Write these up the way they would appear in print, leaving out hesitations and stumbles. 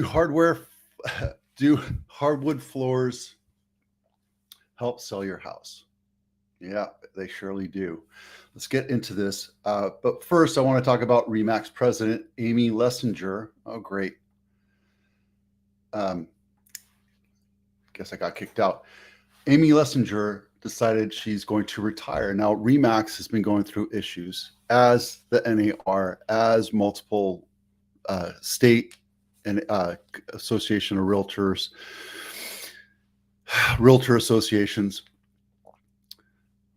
Do hardware, do hardwood floors help sell your house? Yeah, they surely do. Let's get into this. But first, I want to talk about RE/MAX President Amy Lessinger. Oh, great. Guess I got kicked out. Amy Lessinger decided she's going to retire. Now, RE/MAX has been going through issues, as the NAR, as multiple state and association of realtor associations.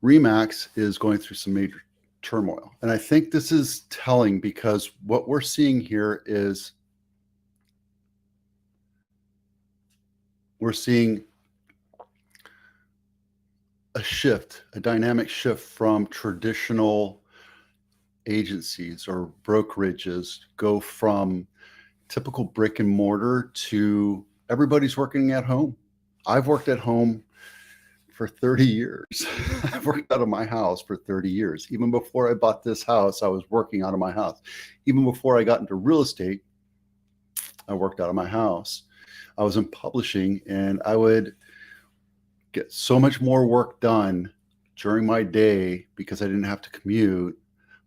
RE/MAX is going through some major turmoil. And I think this is telling, because what we're seeing here is we're seeing a shift, a dynamic shift from traditional agencies or brokerages, go from typical brick and mortar to everybody's working at home. I've worked at home for 30 years. I've worked out of my house for 30 years. Even before I bought this house, I was working out of my house. Even before I got into real estate, I worked out of my house. I was in publishing, and I would get so much more work done during my day because I didn't have to commute,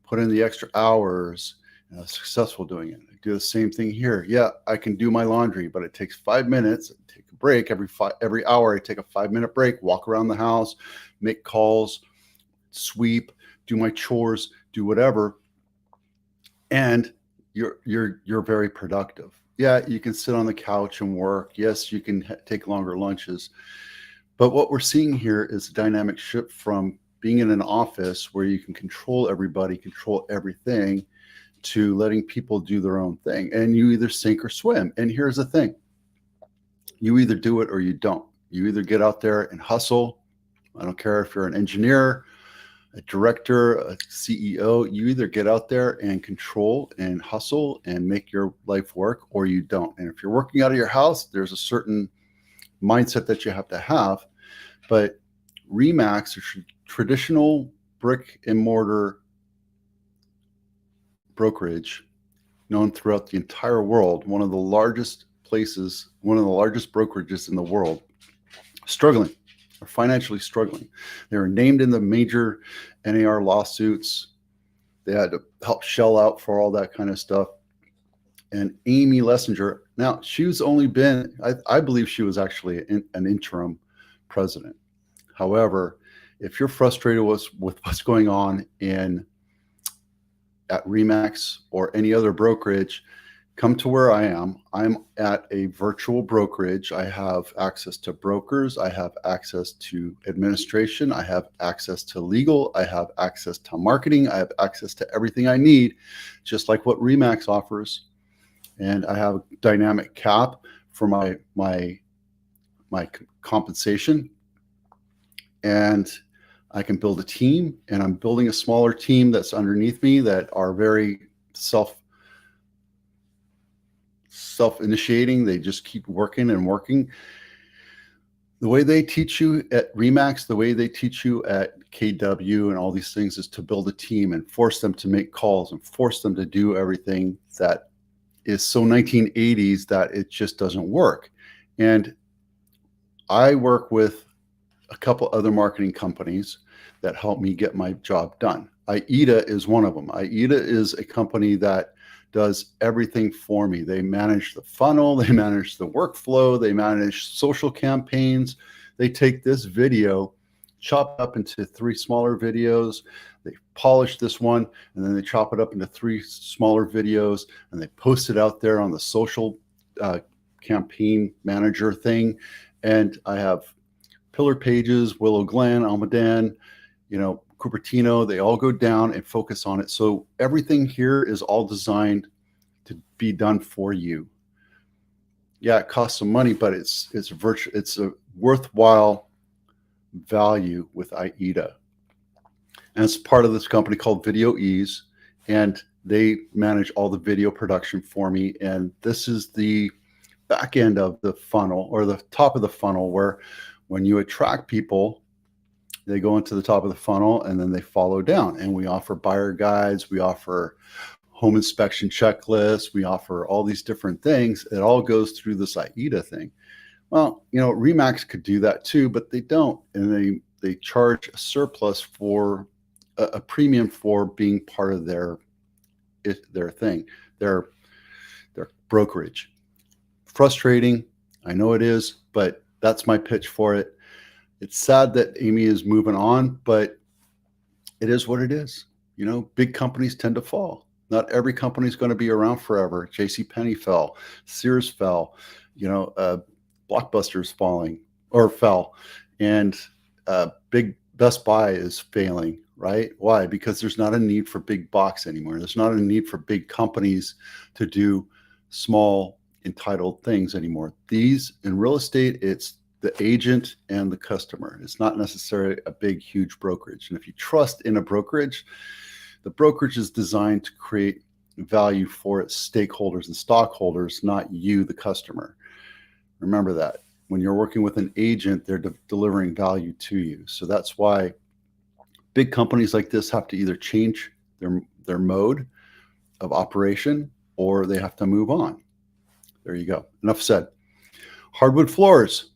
put in the extra hours, and I was successful doing it. I do the same thing here. Yeah, I can do my laundry, but it takes 5 minutes. I take a break every hour. I take a 5-minute break, walk around the house, make calls, sweep, do my chores, do whatever, and you're very productive. Yeah, you can sit on the couch and work. Yes, you can take longer lunches. But what we're seeing here is a dynamic shift from being in an office where you can control everybody, control everything, to letting people do their own thing. And you either sink or swim. And here's the thing. You either do it or you don't. You either get out there and hustle. I don't care if you're an engineer, a director, a CEO, you either get out there and control and hustle and make your life work, or you don't. And if you're working out of your house, there's a certain mindset that you have to have. But RE/MAX, traditional brick and mortar brokerage, known throughout the entire world, one of the largest places, one of the largest brokerages in the world, struggling, are financially struggling. They were named in the major NAR lawsuits. They had to help shell out for all that kind of stuff. And Amy Lessinger, now she's only been, I believe she was actually an interim president. However, if you're frustrated with what's going on at RE/MAX or any other brokerage, come to where I am. I'm at a virtual brokerage. I have access to brokers. I have access to administration. I have access to legal. I have access to marketing. I have access to everything I need, just like what RE/MAX offers. And I have a dynamic cap for my compensation. And I can build a team, and I'm building a smaller team that's underneath me that are very self-initiating. They just keep working and working. The way they teach you at RE/MAX, the way they teach you at KW and all these things, is to build a team and force them to make calls and force them to do everything that is so 1980s that it just doesn't work. And I work with a couple other marketing companies that help me get my job done. AIDA is one of them. AIDA is a company that does everything for me. They manage the funnel, they manage the workflow, they manage social campaigns. They take this video, chop up into 3 smaller videos, they polish this one, and then they chop it up into 3 smaller videos, and they post it out there on the social campaign manager thing. And I have pillar pages, Willow Glen, Almaden, Cupertino, they all go down and focus on it. So everything here is all designed to be done for you. Yeah, it costs some money, but it's a worthwhile value with AIDA. And it's part of this company called Video Ease, and they manage all the video production for me. And this is the back end of the funnel, or the top of the funnel, where when you attract people, they go into the top of the funnel and then they follow down. And we offer buyer guides, we offer home inspection checklist. We offer all these different things. It all goes through this AIDA thing. Well, Remax could do that too, but they don't. And they charge a surplus for a premium for being part of their thing, their brokerage. Frustrating. I know it is, but that's my pitch for it. It's sad that Amy is moving on, but it is what it is. Big companies tend to fall. Not every company is going to be around forever. JCPenney fell, Sears fell, Blockbuster's fell, and big Best Buy is failing, right? Why? Because there's not a need for big box anymore. There's not a need for big companies to do small entitled things anymore. These in real estate, it's the agent and the customer. It's not necessarily a big, huge brokerage. And if you trust in a brokerage, the brokerage is designed to create value for its stakeholders and stockholders, not you, the customer. Remember that. When you're working with an agent, they're delivering value to you. So that's why big companies like this have to either change their mode of operation or they have to move on. There you go. Enough said. Hardwood floors.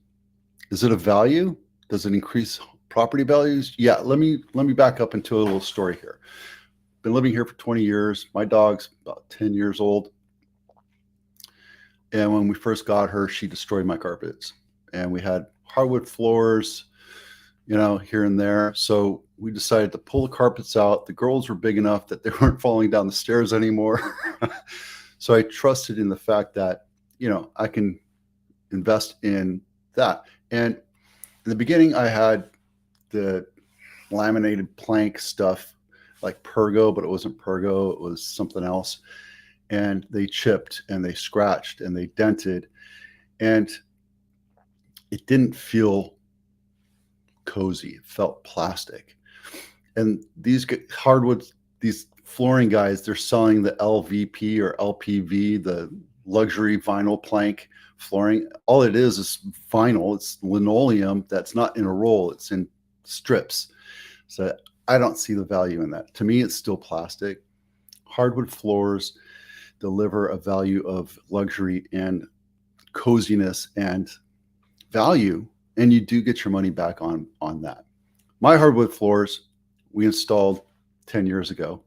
Is it a value? Does it increase property values? Yeah, let me back up into a little story here. Been living here for 20 years. My dog's about 10 years old. And when we first got her, she destroyed my carpets. And we had hardwood floors, here and there. So we decided to pull the carpets out. The girls were big enough that they weren't falling down the stairs anymore. So I trusted in the fact that, I can invest in that. And in the beginning, I had the laminated plank stuff like Pergo, but it wasn't Pergo. It was something else. And they chipped and they scratched and they dented. And it didn't feel cozy. It felt plastic. And these hardwood, these flooring guys, they're selling the LVP or LPV, the luxury vinyl plank flooring. All it is vinyl. It's linoleum that's not in a roll. It's in strips. So I don't see the value in that. To me, it's still plastic. Hardwood floors deliver a value of luxury and coziness and value, and you do get your money back on that. My hardwood floors we installed 10 years ago.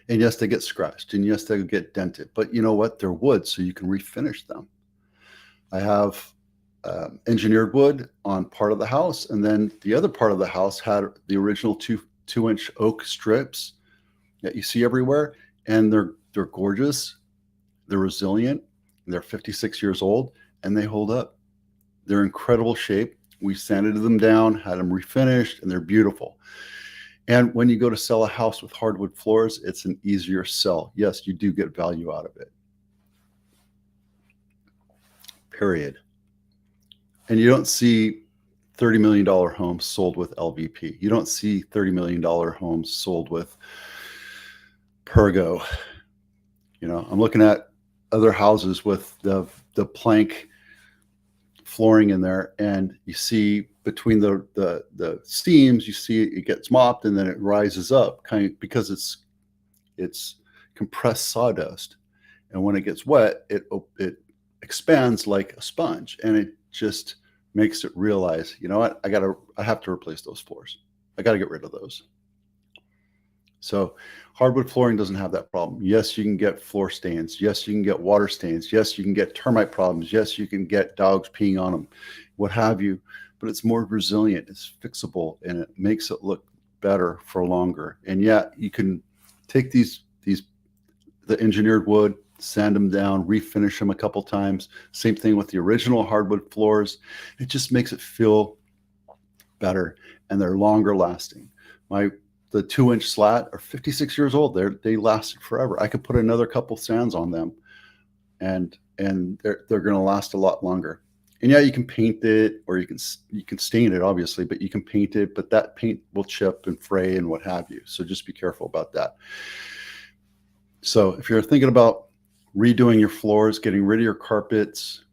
And yes, they get scratched, and yes, they get dented. But you know what? They're wood, so you can refinish them. I have engineered wood on part of the house, and then the other part of the house had the original two-inch oak strips that you see everywhere, and they're gorgeous. They're resilient. They're 56 years old, and they hold up. They're incredible shape. We sanded them down, had them refinished, and they're beautiful. And when you go to sell a house with hardwood floors, it's an easier sell. Yes, you do get value out of it. Period. And you don't see $30 million homes sold with LVP. You don't see $30 million homes sold with Pergo. I'm looking at other houses with the plank flooring in there, and you see between the seams, you see it gets mopped and then it rises up, kind of because it's compressed sawdust, and when it gets wet, it expands like a sponge, and it just makes it realize, you know what, I have to replace those floors. I got to get rid of those. So hardwood flooring doesn't have that problem. Yes, you can get floor stains. Yes, you can get water stains. Yes, you can get termite problems. Yes, you can get dogs peeing on them, what have you. But it's more resilient. It's fixable, and it makes it look better for longer. And yet you can take the engineered wood, sand them down, refinish them a couple times. Same thing with the original hardwood floors. It just makes it feel better, and they're longer lasting. The 2-inch slat are 56 years old. They lasted forever. I could put another couple sands on them, and they're going to last a lot longer. And yeah, you can paint it, or you can stain it, obviously, but you can paint it. But that paint will chip and fray and what have you. So just be careful about that. So if you're thinking about redoing your floors, getting rid of your carpets,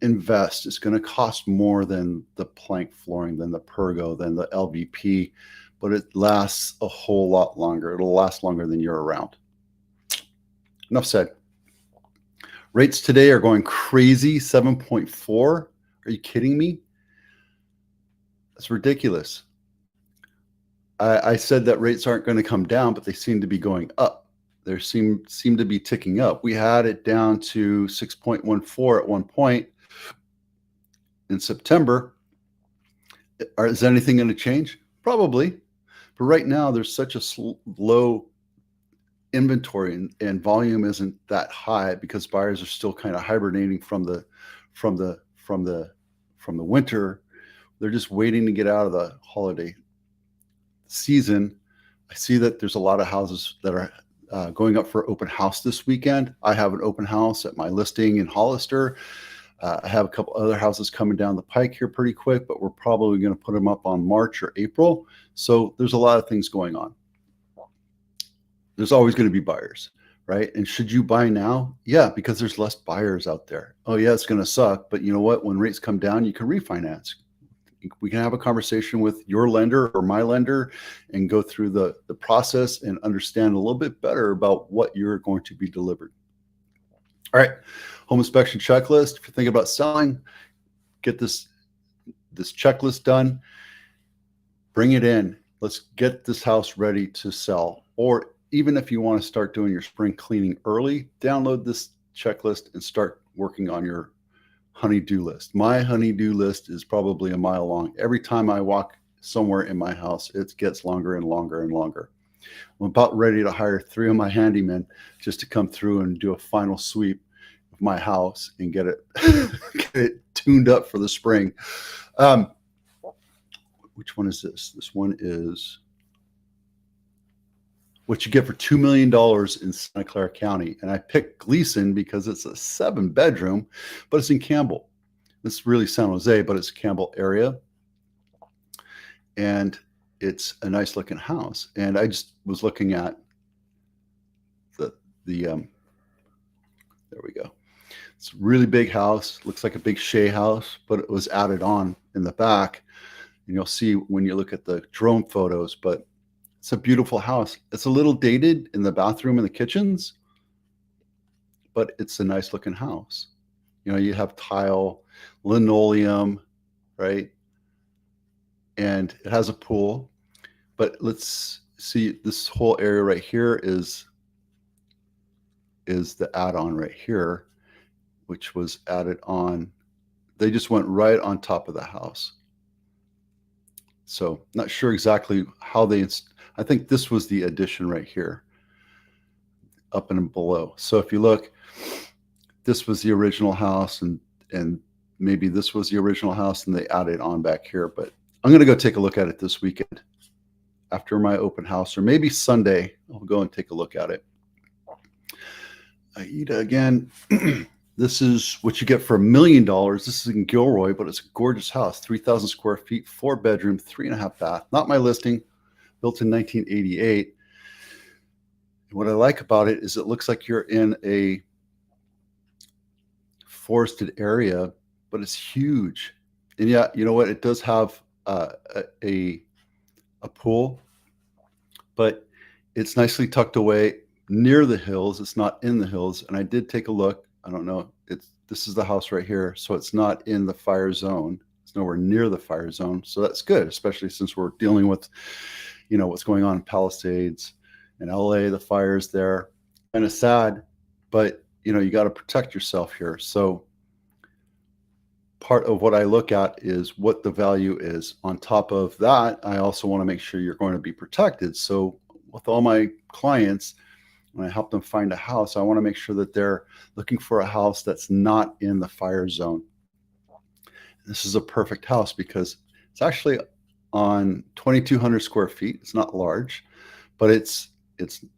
invest. It's going to cost more than the plank flooring, than the Pergo, than the LVP. But it lasts a whole lot longer. It'll last longer than you're around. enough said. Rates today are going crazy, 7.4. Are you kidding me? That's ridiculous. I said that rates aren't going to come down, but they seem to be going up. They seem to be ticking up. We had it down to 6.14 at one point in September. Is anything going to change? Probably. But right now, there's such a low inventory and volume isn't that high because buyers are still kind of hibernating from the winter. They're just waiting to get out of the holiday season. I see that there's a lot of houses that are going up for open house this weekend. I have an open house at my listing in Hollister. I have a couple other houses coming down the pike here pretty quick, but we're probably going to put them up on March or April. So there's a lot of things going on. There's always going to be buyers, right? And should you buy now? Yeah, because there's less buyers out there. Oh yeah, it's going to suck, but you know what? When rates come down, you can refinance. We can have a conversation with your lender or my lender and go through the process and understand a little bit better about what you're going to be delivered. All right, home inspection checklist. If you're thinking about selling, get this checklist done. Bring it in. Let's get this house ready to sell. Or even if you want to start doing your spring cleaning early, download this checklist and start working on your honey-do list. My honey-do list is probably a mile long. Every time I walk somewhere in my house, it gets longer and longer and longer. I'm about ready to hire 3 of my handymen just to come through and do a final sweep of my house and get it, get it tuned up for the spring. Which one is this? This one is what you get for $2 million in Santa Clara County. And I picked Gleason because it's a 7-bedroom, but it's in Campbell. It's really San Jose, but it's Campbell area. And it's a nice looking house. And I just was looking at there we go. It's a really big house. Looks like a big Shea house, but it was added on in the back. And you'll see when you look at the drone photos, but it's a beautiful house. It's a little dated in the bathroom and the kitchens, but it's a nice looking house. You know, you have tile, linoleum, right? And it has a pool, but let's see, this whole area right here is the add-on right here, which was added on. They just went right on top of the house. So not sure exactly how I think this was the addition right here, up and below. So if you look, this was the original house, and maybe this was the original house, and they added on back here. But I'm going to go take a look at it this weekend after my open house, or maybe Sunday. I'll go and take a look at it. AIDA again. This is what you get for $1 million. This is in Gilroy, but it's a gorgeous house, 3,000 square feet, 4-bedroom, 3.5 bath. Not my listing, built in 1988. And what I like about it is it looks like you're in a forested area, but it's huge. And yeah, you know what? It does have a pool, but it's nicely tucked away near the hills. It's not in the hills. And I did take a look. I don't know. This is the house right here. So it's not in the fire zone. It's nowhere near the fire zone. So that's good, especially since we're dealing with, you know, what's going on in Palisades and LA, the fires there. Kind of sad, but you know, you got to protect yourself here. So part of what I look at is what the value is. On top of that, I also want to make sure you're going to be protected. So with all my clients, when I help them find a house, I want to make sure that they're looking for a house that's not in the fire zone. This is a perfect house because it's actually on 2,200 square feet. It's not large, but it's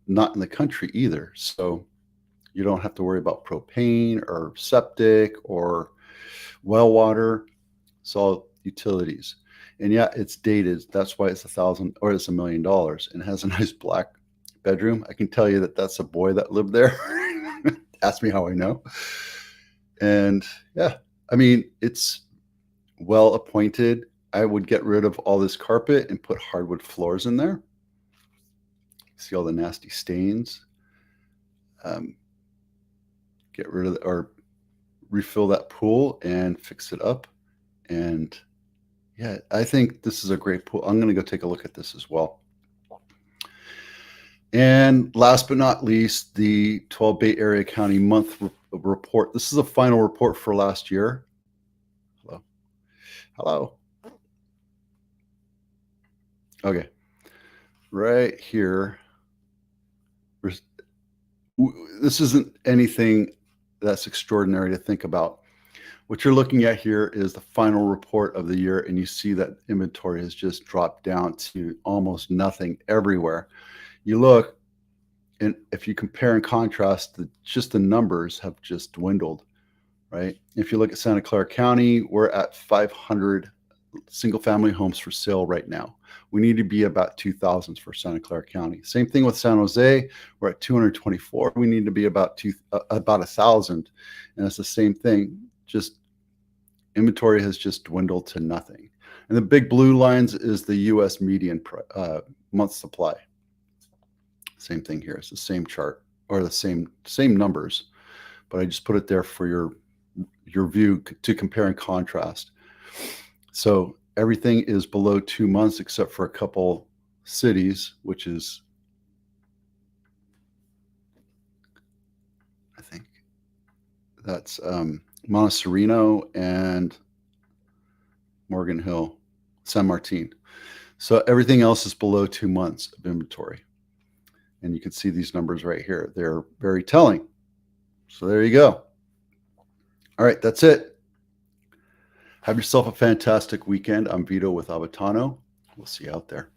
not in the country either. So you don't have to worry about propane or septic or well water. It's all utilities. And yeah, it's dated. That's why it's $1 million, and it has a nice black bedroom. I can tell you that that's a boy that lived there. Ask me how I know. And yeah, I mean, it's well appointed. I would get rid of all this carpet and put hardwood floors in there. See all the nasty stains. get rid of or refill that pool and fix it up. And yeah, I think this is a great pool. I'm going to go take a look at this as well. And last but not least, the 12 Bay Area County month report. This is a final report for last year. Hello. Hello. Okay. Right here. This isn't anything that's extraordinary to think about. What you're looking at here is the final report of the year, and you see that inventory has just dropped down to almost nothing everywhere. You look, and if you compare and contrast, just the numbers have just dwindled, right? If you look at Santa Clara County, we're at 500 single-family homes for sale right now. We need to be about 2,000 for Santa Clara County. Same thing with San Jose. We're at 224. We need to be about 1,000, and it's the same thing. Just inventory has just dwindled to nothing. And the big blue lines is the U.S. median month supply. Same thing here. It's the same chart, or the same numbers, but I just put it there for your view to compare and contrast. So everything is below 2 months except for a couple cities, which is, I think that's Montserino and Morgan Hill, San Martin. So everything else is below 2 months of inventory. And you can see these numbers right here. They're very telling. So there you go. All right, that's it. Have yourself a fantastic weekend. I'm Vito with Abitano. We'll see you out there.